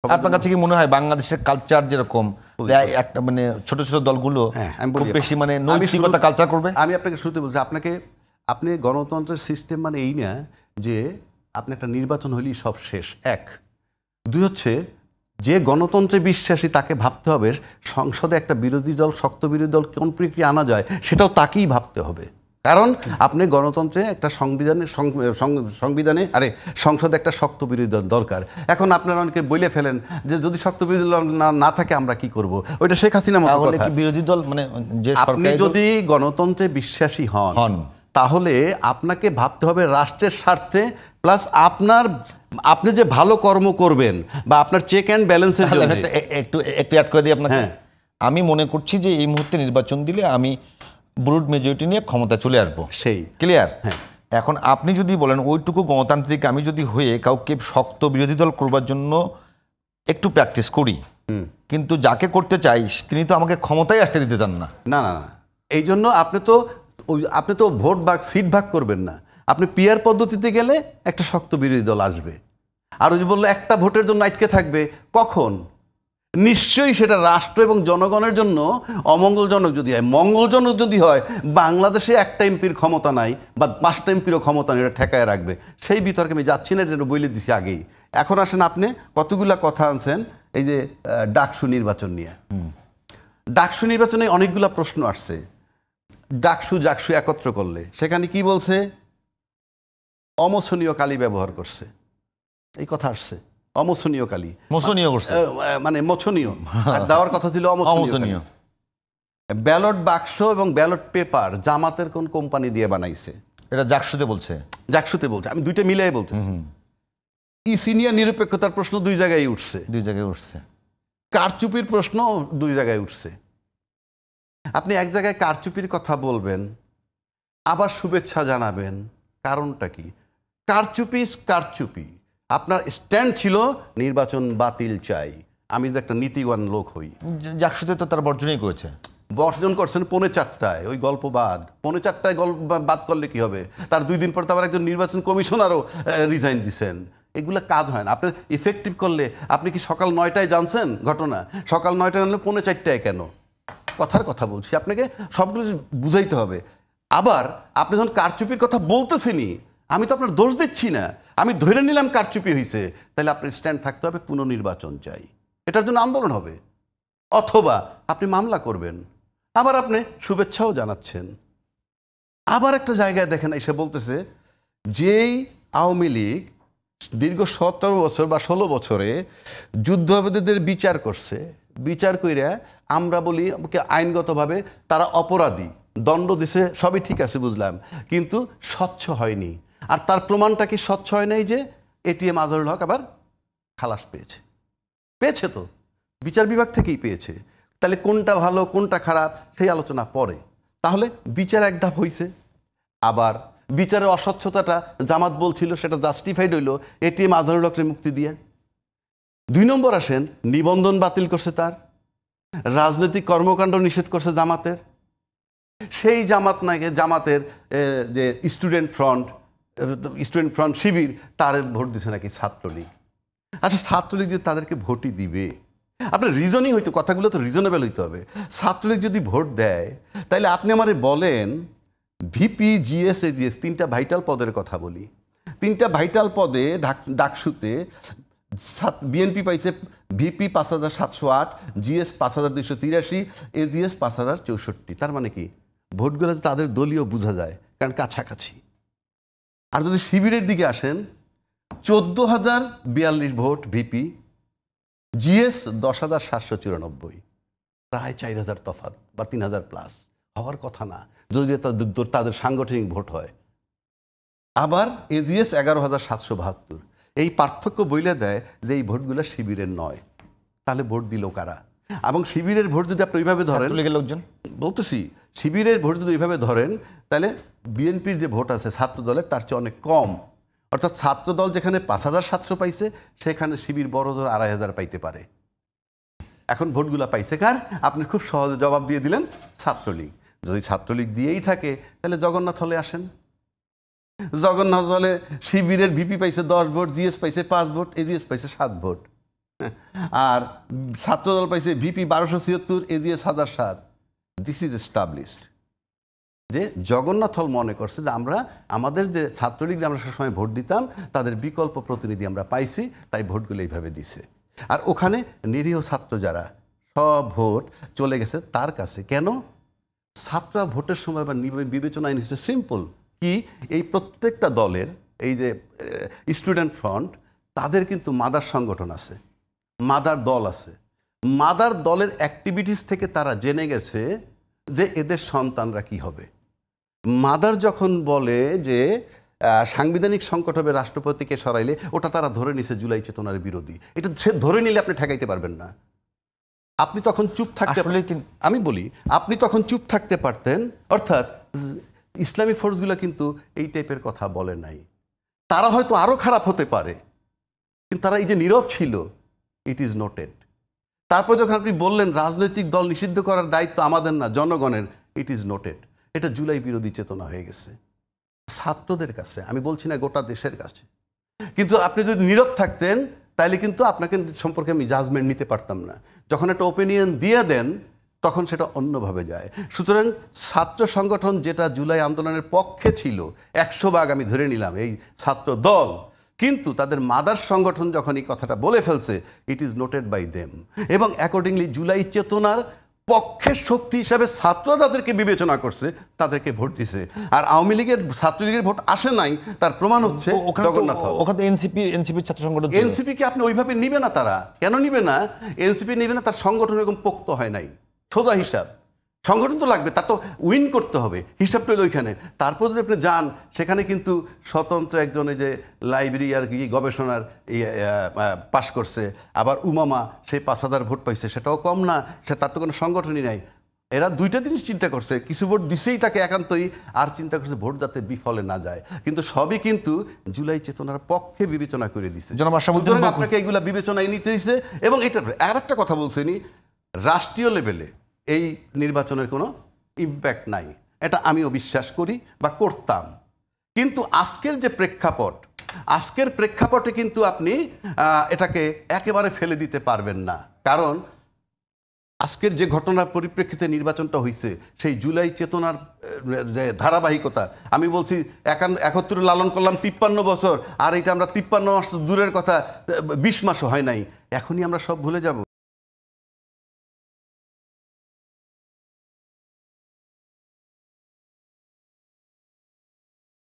আপনার কাছে কি মনে হয় বাংলাদেশের কালচার যেরকম একটা মানে ছোট ছোট দলগুলো খুব বেশি মানে নৈতিকতা কালচার করবে? আমি আপনাকে শুরুতে বলছি, আপনি গণতন্ত্রের সিস্টেম মানে এই না যে আপনি একটা নির্বাচন হলেই সব শেষ, এক। দুই হচ্ছে যে গণতন্ত্রে বিশ্বাসী তাকে ভাবতে হবে সংসদে একটা বিরোধী দল, শক্ত বিরোধী দল কোন প্রক্রিয়া আনা যায় সেটাও তাকেই ভাবতে হবে। কারণ আপনি গণতন্ত্রে একটা সংবিধানে সংসদে একটা শক্ত বিরোধী দল দরকার। এখন আপনারা অনেকে বলে ফেলেন যে যদি শক্ত বিরোধী দল না থাকে আমরা কি করব, ওইটা শেখ হাসিনার মতো কথা। বিরোধী দল মানে যে আপনি যদি গণতন্ত্রে বিশ্বাসী হন তাহলে আপনাকে ভাবতে হবে রাষ্ট্রের স্বার্থে, প্লাস আপনি যে ভালো কর্ম করবেন বা আপনার চেক অ্যান্ড ব্যালেন্সের জন্য। একটু অ্যাড করে দিই আপনাকে। আমি মনে করছি যে এই মুহূর্তে নির্বাচন দিলে আমি ব্রুড মেজরিটি নিয়ে ক্ষমতা চলে আসবো, সেই ক্লিয়ার। এখন আপনি যদি বলেন ওইটুকু গণতান্ত্রিক আমি যদি হয়ে কাউকে শক্ত বিরোধী দল করবার জন্য একটু প্র্যাকটিস করি, কিন্তু যাকে করতে চাই তিনি তো আমাকে ক্ষমতায় আসতে দিতে চান না। না না, এই জন্য আপনি তো ভোট ভাগ সিট ভাগ করবেন না, আপনি পিয়ার পদ্ধতিতে গেলে একটা শক্ত বিরোধী দল আসবে। আর ওই যে বললো একটা ভোটের জন্য আটকে থাকবে, কখন? নিশ্চয়ই সেটা রাষ্ট্র এবং জনগণের জন্য অমঙ্গলজনক যদি হয়। মঙ্গলজনক যদি হয়, বাংলাদেশে একটা এমপির ক্ষমতা নাই বা 5টা এমপিরও ক্ষমতা নেই, এটা ঠেকায় রাখবে। সেই বিতর্কে আমি যাচ্ছি না, এটা বলে দিছি আগেই। এখন আসেন, আপনি কতগুলা কথা আনছেন এই যে ডাকসু নির্বাচন নিয়ে। ডাকসু নির্বাচনে অনেকগুলা প্রশ্ন আসছে। ডাকসু জাকসু একত্র করলে সেখানে কি বলছে? অমোছনীয় কালি ব্যবহার করছে, এই কথা আসছে। অমোছনীয় কালি মানে মোছনীয়, আর দেওয়ার কথা ছিল অমোছনীয়। ব্যালট বাক্স এবং ব্যালট পেপার জামাতের কোন কোম্পানি দিয়ে বানাইছে? এটা জাকসুতে বলছে। আমি দুইটা মিলাই বলতেছি। সিনিয়র নিরপেক্ষতার প্রশ্ন দুই জায়গায় উঠছে। কারচুপির প্রশ্ন দুই জায়গায় উঠছে। আপনি এক জায়গায় কারচুপির কথা বলবেন, আবার শুভেচ্ছা জানাবেন, কারণটা কি? কারচুপি। আপনার স্ট্যান্ড ছিল নির্বাচন বাতিল চাই, আমি যদি একটা নীতিবান লোক হই। জাকসুতে তো তার বর্জনই করেছে। বর্জন করছেন 4:45, ওই গল্প বাদ। 4:45 গল্প বাদ করলে কি হবে? তার 2 দিন পর তো আবার একজন নির্বাচন কমিশনারও রিজাইন দিছেন। এগুলো কাজ হয় না। আপনার ইফেক্টিভ করলে, আপনি কি সকাল 9টায় জানছেন ঘটনা? সকাল 9টায় আনলে 4:45 কেন? কথার কথা বলছি, আপনাকে সবগুলো বুঝাইতে হবে। আবার আপনি যখন কারচুপির কথা বলতেছেনই, আমি তো আপনার দোষ দিচ্ছি না, আমি ধরে নিলাম কারচুপি হয়েছে, তাহলে আপনার স্ট্যান্ড থাকতে হবে পুনর্নির্বাচন চাই, এটার জন্য আন্দোলন হবে, অথবা আপনি মামলা করবেন। আবার আপনি শুভেচ্ছাও জানাচ্ছেন। আবার একটা জায়গায় দেখেন এসে বলতেছে যেই আওয়ামী লীগ দীর্ঘ 17 বছর বা 16 বছরে যুদ্ধাপরাধীদের বিচার করছে, বিচার কইরা আমরা বলি আইনগতভাবে তারা অপরাধী, দণ্ড দিছে, সবই ঠিক আছে বুঝলাম, কিন্তু স্বচ্ছ হয়নি। আর তার প্রমাণটা কি স্বচ্ছ হয় নাই? যে এটিএম আজহারুল হক আবার খালাস পেয়েছে তো বিচার বিভাগ থেকেই পেয়েছে। তাহলে কোনটা ভালো কোনটা খারাপ সেই আলোচনা পরে। তাহলে বিচার এক ধাপ হয়েছে। আবার বিচারের অস্বচ্ছতাটা জামাত বলছিল সেটা জাস্টিফাইড হইল এটিএম আজহারুল হককে মুক্তি দিয়ে। 2 নম্বর আসেন, নিবন্ধন বাতিল করছে, তার রাজনৈতিক কর্মকাণ্ড নিষেধ করছে জামাতের। সেই জামাতের যে স্টুডেন্ট ফ্রন্ট শিবির, তার ভোট দিছে নাকি ছাত্রলীগ। আচ্ছা, ছাত্রলীগ যদি তাদেরকে ভোটই দিবে, আপনার রিজনই হয়তো, কথাগুলো তো রিজনেবল হইতে হবে। ছাত্রলীগ যদি ভোট দেয়, তাহলে আপনি আমারে বলেন ভিপি, জিএস, এজিএস 3টা ভাইটাল পদের কথা বলি। 3টা ভাইটাল পদে ডাকসুতে বিএনপি পাইছে ভিপি 5708, জিএস 5283, এজিএস 5064। তার মানে কি ভোটগুলো তাদের দলীয় বোঝা যায়, কারণ কাছাকাছি। আর যদি শিবিরের দিকে আসেন, 14,042 ভোট ভিপি, জিএস 10,794, প্রায় 4,000 তফাৎ বা 3,000 প্লাস হওয়ার কথা না যদি তাদের সাংগঠনিক ভোট হয়। আবার এজিএস 11,772। এই পার্থক্য বইলে দেয় যে এই ভোটগুলো শিবিরের নয়। তাহলে ভোট দিল কারা? এবং শিবিরের ভোট যদি আপনি ওইভাবে ধরেন, লোকজন বলতেছি, শিবিরের ভোট যদি ওইভাবে ধরেন, তাহলে বিএনপির যে ভোট আছে ছাত্র দলের তার চেয়ে অনেক কম। অর্থাৎ ছাত্র দল যেখানে 5,700 পাইছে, সেখানে শিবির বড় ধর 2,500 পাইতে পারে। এখন ভোটগুলা পাইছে কার? আপনি খুব সহজে জবাব দিয়ে দিলেন, ছাত্রলীগ। যদি ছাত্রলীগ দিয়েই থাকে, তাহলে জগন্নাথ হলে আসেন। জগন্নাথ হলে শিবিরের ভিপি পাইছে 10 ভোট, জিএস পাইছে 5 ভোট, এজিএস পাইছে 7 ভোট। আর ছাত্রদল পাইছে VP 1276, AGS 1007। This is established. যে জগন্নাথ হল মনে করছে যে আমরা আমাদের যে ছাত্রলীগ আমরা সবসময় ভোট দিতাম তাদের বিকল্প প্রতিনিধি আমরা পাইছি, তাই ভোটগুলো এইভাবে দিছে। আর ওখানে নিরীহ ছাত্র যারা সব ভোট চলে গেছে তার কাছে। কেন? ছাত্ররা ভোটের সময় বা বিবেচনায় নিচ্ছে সিম্পল কি, এই প্রত্যেকটা দলের এই যে স্টুডেন্ট ফ্রন্ট তাদের কিন্তু মাদার সংগঠন আছে, মাদার দল আছে। মাদার দলের অ্যাক্টিভিটিস থেকে তারা জেনে গেছে যে এদের সন্তানরা কি হবে। মাদার যখন বলে যে সাংবিধানিক সংকট হবে রাষ্ট্রপতিকে সরাইলে, ওটা তারা ধরে নিছে জুলাই চেতনার বিরোধী। এটা সে ধরে নিলে আপনি ঠেকাইতে পারবেন না। আপনি তখন চুপ থাকতে, আমি বলি আপনি তখন চুপ থাকতে পারতেন। অর্থাৎ ইসলামী ফোর্সগুলো কিন্তু এই টাইপের কথা বলে নাই। তারা হয়তো আরও খারাপ হতে পারে, কিন্তু তারা এই যে নীরব ছিল, ইট ইজ নোটেড। তারপর যখন আপনি বললেন রাজনৈতিক দল নিষিদ্ধ করার দায়িত্ব আমাদের না, জনগণের, ইট ইজ নোটেড। এটা জুলাই বিরোধী চেতনা হয়ে গেছে ছাত্রদের কাছে, আমি বলছি না গোটা দেশের কাছে। কিন্তু আপনি যদি নীরব থাকতেন তাহলে কিন্তু আপনাকে সম্পর্কে আমি জাজমেন্ট নিতে পারতাম না। যখন একটা ওপিনিয়ন দিয়ে দেন তখন সেটা অন্যভাবে যায়। সুতরাং ছাত্র সংগঠন যেটা জুলাই আন্দোলনের পক্ষে ছিল 100 ভাগ আমি ধরে নিলাম এই ছাত্র দল, কিন্তু তাদের মাদার সংগঠন যখন এই কথাটা বলে ফেলছে, it is noted by them. এবং অ্যাকর্ডিংলি জুলাই চেতনার পক্ষের শক্তি হিসাবে ছাত্ররা তাদেরকে বিবেচনা করছে, তাদেরকে ভোট দিছে। আর আওয়ামী লীগের ছাত্রলীগের ভোট আসে নাই, তার প্রমাণ হচ্ছে জগন্নাথ। ওখানে এনসিপির ছাত্র সংগঠন, এনসিপিকে আপনি ওইভাবে নিবে না। তারা কেন নিবে না? এনসিপি নিবে না, তার সংগঠন এরকম পোক্ত হয় নাই। সোজা হিসাব, সংগঠন তো লাগবে, তার তো উইন করতে হবে, হিসাবটা হলো ওইখানে। তারপর যদি আপনি যান সেখানে কিন্তু স্বতন্ত্র একজনে যে লাইব্রেরি আর কি গবেষণার পাশ করছে, আবার উমামা সেই 5000 ভোট পাইছে, সেটাও কম না, সে তার তো কোনো সংগঠনই নাই। এরা দুইটা জিনিস চিন্তা করছে, কিছু ভোট দিছেই তাকে একান্তই, আর চিন্তা করছে ভোট যাতে বিফলে না যায়। কিন্তু সবই কিন্তু জুলাই চেতনার পক্ষে বিবেচনা করে দিছে। আপনাকে এগুলা বিবেচনায় নিতে হয়েছে। এবং এটা আর একটা কথা বলছেনি, রাষ্ট্রীয় লেভেলে এই নির্বাচনের কোনো ইম্প্যাক্ট নাই, এটা আমিও বিশ্বাস করি বা করতাম। কিন্তু আজকের যে প্রেক্ষাপট, আজকের প্রেক্ষাপটে কিন্তু আপনি এটাকে একেবারে ফেলে দিতে পারবেন না। কারণ আজকের যে ঘটনার পরিপ্রেক্ষিতে নির্বাচনটা হয়েছে, সেই জুলাই চেতনার যে ধারাবাহিকতা, আমি বলছি 71 লালন করলাম 53 বছর, আর এটা আমরা 53 মাস দূরের কথা, 20 মাসও হয় নাই, এখনই আমরা সব ভুলে যাব।